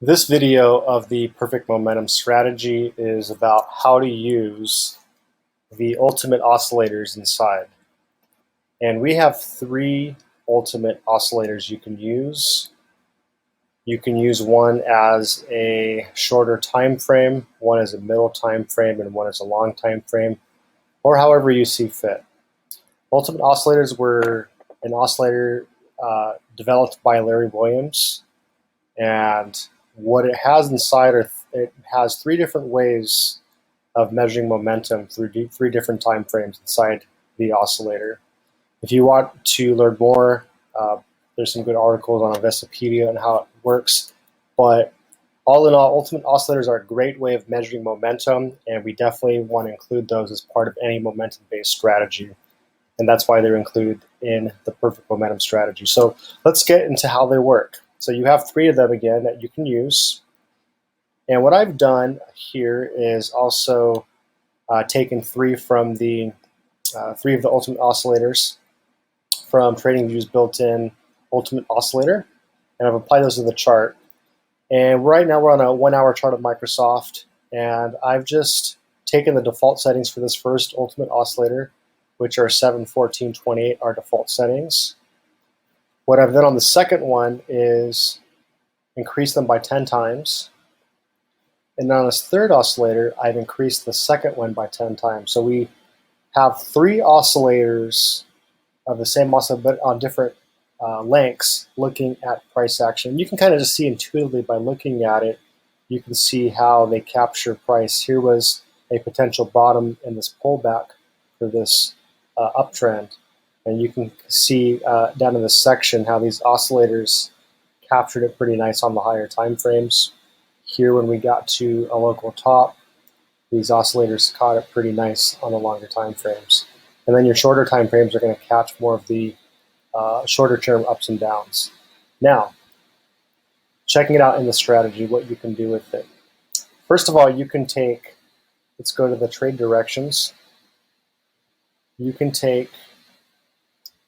This video of the perfect momentum strategy is about how to use the ultimate oscillators inside. And we have three ultimate oscillators you can use. You can use one as a shorter time frame, one as a middle time frame, and one as a long time frame, or however you see fit. Ultimate oscillators were an oscillator developed by Larry Williams, and what it has inside it has three different ways of measuring momentum through three different time frames inside the oscillator. If you want to learn more, there's some good articles on Investopedia and how it works. But all in all, ultimate oscillators are a great way of measuring momentum, and we definitely want to include those as part of any momentum-based strategy. And that's why they're included in the perfect momentum strategy. So let's get into how they work. So you have three of them again that you can use. And what I've done here is also taken three of the ultimate oscillators from Tradingview's built-in ultimate oscillator, and I've applied those to the chart. And right now we're on a 1 hour chart of Microsoft, and I've just taken the default settings for this first ultimate oscillator, which are 7, 14, 28 are default settings. What I've done on the second one is increase them by 10 times. And on this third oscillator, I've increased the second one by 10 times. So we have three oscillators of the same oscillator, but on different lengths, looking at price action. You can kind of just see intuitively by looking at it, you can see how they capture price. Here was a potential bottom in this pullback for this uptrend. And you can see down in this section how these oscillators captured it pretty nice on the higher time frames. Here when we got to a local top, these oscillators caught it pretty nice on the longer time frames. And then your shorter time frames are going to catch more of the shorter term ups and downs. Now, checking it out in the strategy, what you can do with it. First of all, you can take, let's go to the trade directions. You can take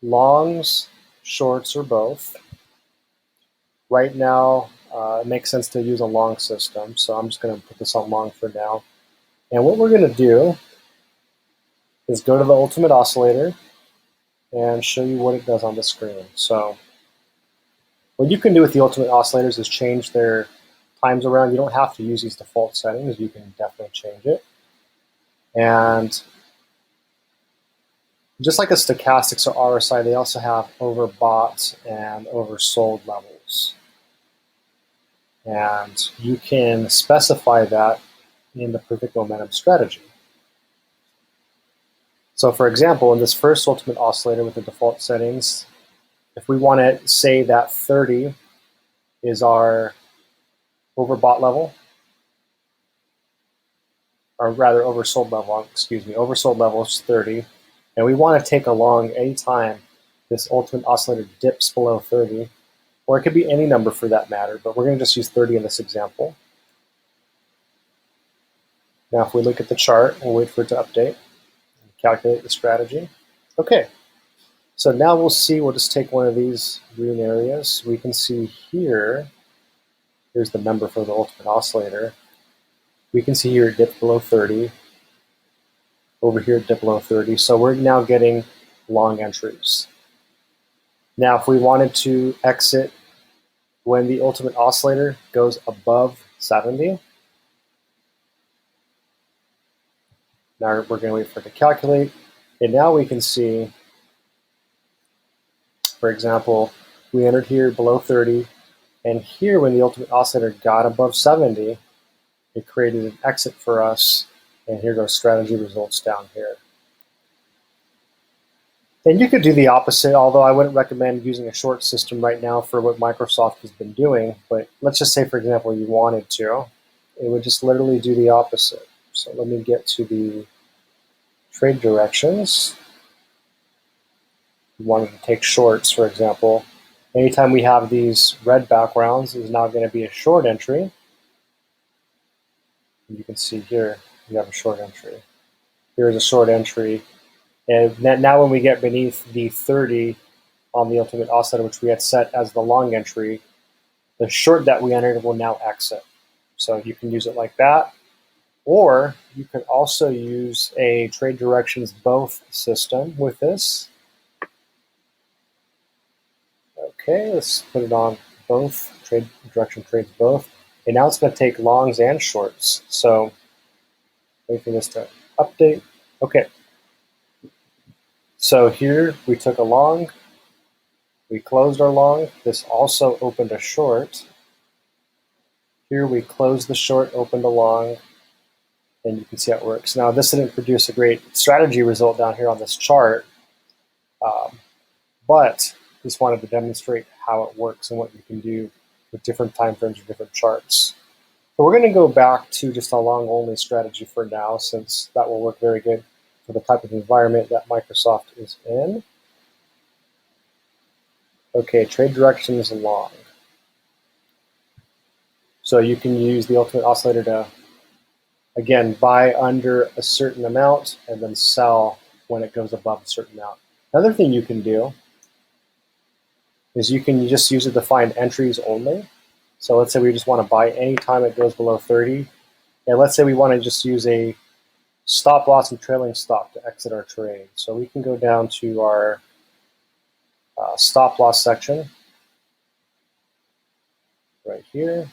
longs, shorts, or both. Right now, it makes sense to use a long system, so I'm just going to put this on long for now. And what we're going to do is go to the ultimate oscillator and show you what it does on the screen. So what you can do with the ultimate oscillators is change their times around. You don't have to use these default settings. You can definitely change it. And just like a stochastics or RSI, they also have overbought and oversold levels. And you can specify that in the perfect momentum strategy. So for example, in this first ultimate oscillator with the default settings, if we want to say that 30 is our overbought level, or rather oversold level, oversold level is 30, and we want to take a long anytime this ultimate oscillator dips below 30, or it could be any number for that matter, but we're going to just use 30 in this example. Now if we look at the chart, we'll wait for it to update and calculate the strategy. Okay, so now we'll just take one of these green areas. We can see here, here's the number for the ultimate oscillator. We can see here it dipped below 30. Over here it dipped below 30. So we're now getting long entries. Now if we wanted to exit when the ultimate oscillator goes above 70, now we're going to wait for it to calculate. And now we can see, for example, we entered here below 30, and here when the ultimate oscillator got above 70, it created an exit for us, and here's our strategy results down here. And you could do the opposite, although I wouldn't recommend using a short system right now for what Microsoft has been doing, but let's just say, for example, you wanted to. It would just literally do the opposite. So let me get to the trade directions. You wanted to take shorts, for example. Anytime we have these red backgrounds, is now going to be a short entry. You can see here, we have a short entry. Here's a short entry. And now when we get beneath the 30 on the ultimate oscillator, which we had set as the long entry, the short that we entered will now exit. So you can use it like that, or you can also use a trade directions both system with this. Okay, let's put it on both, trade direction trades both. And now it's going to take longs and shorts. So wait for this to update. Okay. So here we took a long, we closed our long. This also opened a short. Here we closed the short, opened a long, and you can see how it works. Now this didn't produce a great strategy result down here on this chart, but just wanted to demonstrate how it works and what you can do with different time frames or different charts. So we're going to go back to just a long only strategy for now, since that will work very good for the type of environment that Microsoft is in. Okay, trade direction is long. So you can use the ultimate oscillator to, again, buy under a certain amount and then sell when it goes above a certain amount. Another thing you can do is you can just use it to find entries only. So let's say we just want to buy anytime it goes below 30. And let's say we want to just use a stop loss and trailing stop to exit our trade. So we can go down to our stop loss section right here.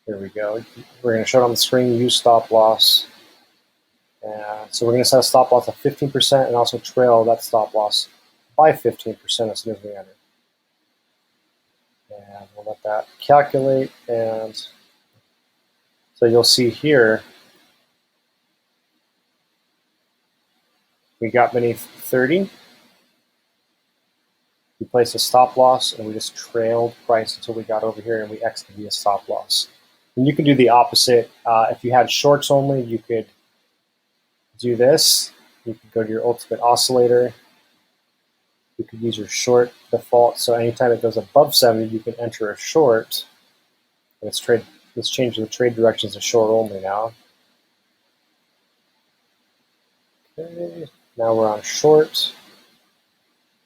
Here we go. We're going to show it on the screen, use stop loss. So we're going to set a stop loss of 15% and also trail that stop loss by 15% as soon as we enter. And we'll let that calculate. And so you'll see here, we got beneath 30. We placed a stop loss and we just trailed price until we got over here and we exited via stop loss. And you can do the opposite. If you had shorts only, you could do this. You could go to your ultimate oscillator. You could use your short default. So anytime it goes above 70, you can enter a short. And let's change the trade directions to short only now. Okay, now we're on short.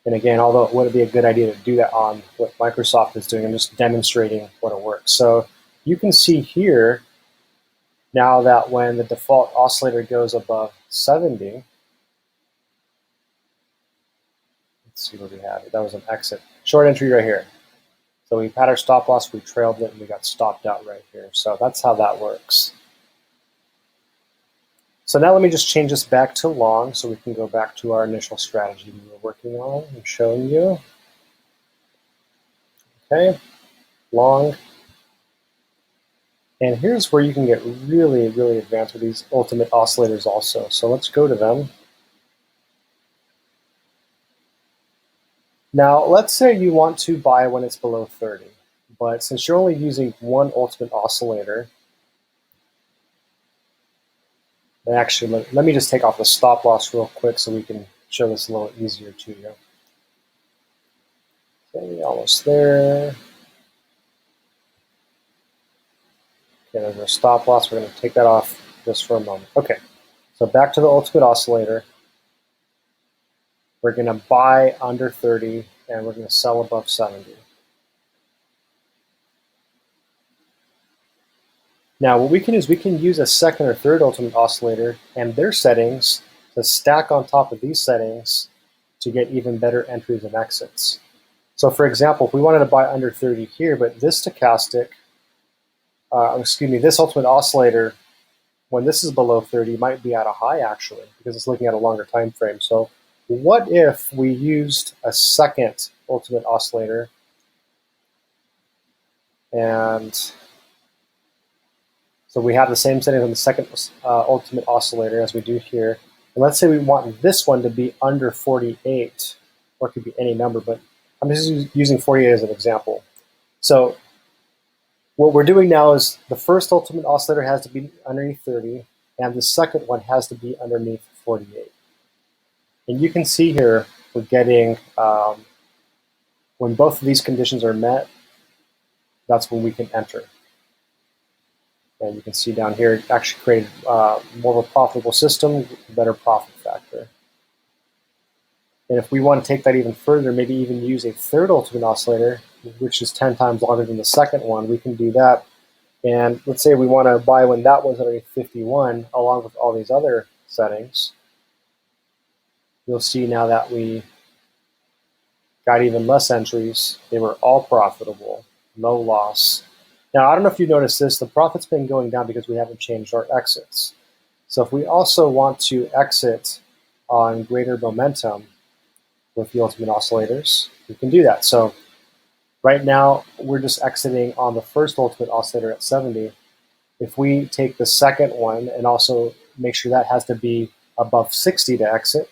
And again, although it wouldn't be a good idea to do that on what Microsoft is doing, I'm just demonstrating what it works. So you can see here now that when the default oscillator goes above 70, let's see what we had. That was an exit. Short entry right here. So we've had our stop loss, we trailed it, and we got stopped out right here. So that's how that works. So now let me just change this back to long so we can go back to our initial strategy we were working on and showing you. Okay, long. And here's where you can get really, really advanced with these ultimate oscillators also. So let's go to them. Now, let's say you want to buy when it's below 30, but since you're only using one ultimate oscillator, and actually, let me just take off the stop loss real quick so we can show this a little easier to you. Okay, almost there. Okay, there's our stop loss. We're going to take that off just for a moment. Okay, so back to the ultimate oscillator. We're going to buy under 30, and we're going to sell above 70. Now, what we can is we can use a second or third ultimate oscillator and their settings to stack on top of these settings to get even better entries and exits. So for example, if we wanted to buy under 30 here, but this stochastic, this ultimate oscillator, when this is below 30, might be at a high actually, because it's looking at a longer time frame. So what if we used a second ultimate oscillator and so we have the same settings on the second ultimate oscillator as we do here. And let's say we want this one to be under 48, or it could be any number, but I'm just using 48 as an example. So what we're doing now is the first ultimate oscillator has to be underneath 30, and the second one has to be underneath 48. And you can see here we're getting, when both of these conditions are met, that's when we can enter. And you can see down here, it actually created more of a profitable system, better profit factor. And if we want to take that even further, maybe even use a third ultimate oscillator, which is 10 times longer than the second one, we can do that. And let's say we want to buy when that was already 51, along with all these other settings. You'll see now that we got even less entries. They were all profitable, no loss. Now, I don't know if you noticed this, the profit's been going down because we haven't changed our exits. So if we also want to exit on greater momentum with the ultimate oscillators, we can do that. So right now, we're just exiting on the first ultimate oscillator at 70. If we take the second one and also make sure that has to be above 60 to exit,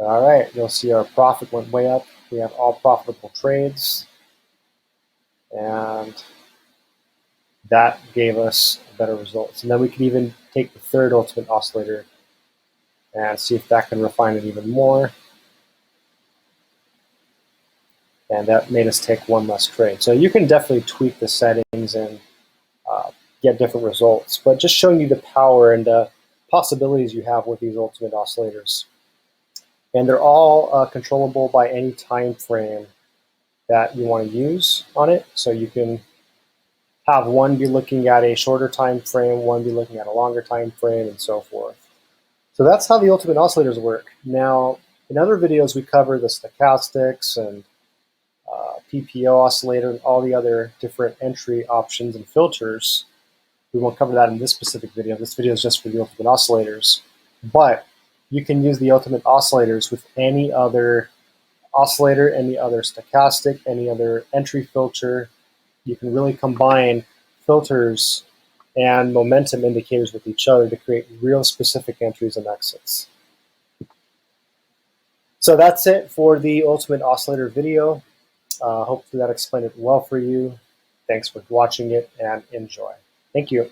all right, you'll see our profit went way up. We have all profitable trades, and that gave us better results. And then we can even take the third ultimate oscillator and see if that can refine it even more. And that made us take one less trade. So you can definitely tweak the settings and get different results, but just showing you the power and the possibilities you have with these ultimate oscillators. And they're all controllable by any time frame that you want to use on it. So you can have one be looking at a shorter time frame, one be looking at a longer time frame, and so forth. So that's how the ultimate oscillators work. Now, in other videos, we cover the stochastics and PPO oscillator and all the other different entry options and filters. We won't cover that in this specific video. This video is just for the ultimate oscillators. But you can use the ultimate oscillators with any other oscillator, any other stochastic, any other entry filter. You can really combine filters and momentum indicators with each other to create real specific entries and exits. So that's it for the ultimate oscillator video. Hopefully that explained it well for you. Thanks for watching it and enjoy. Thank you.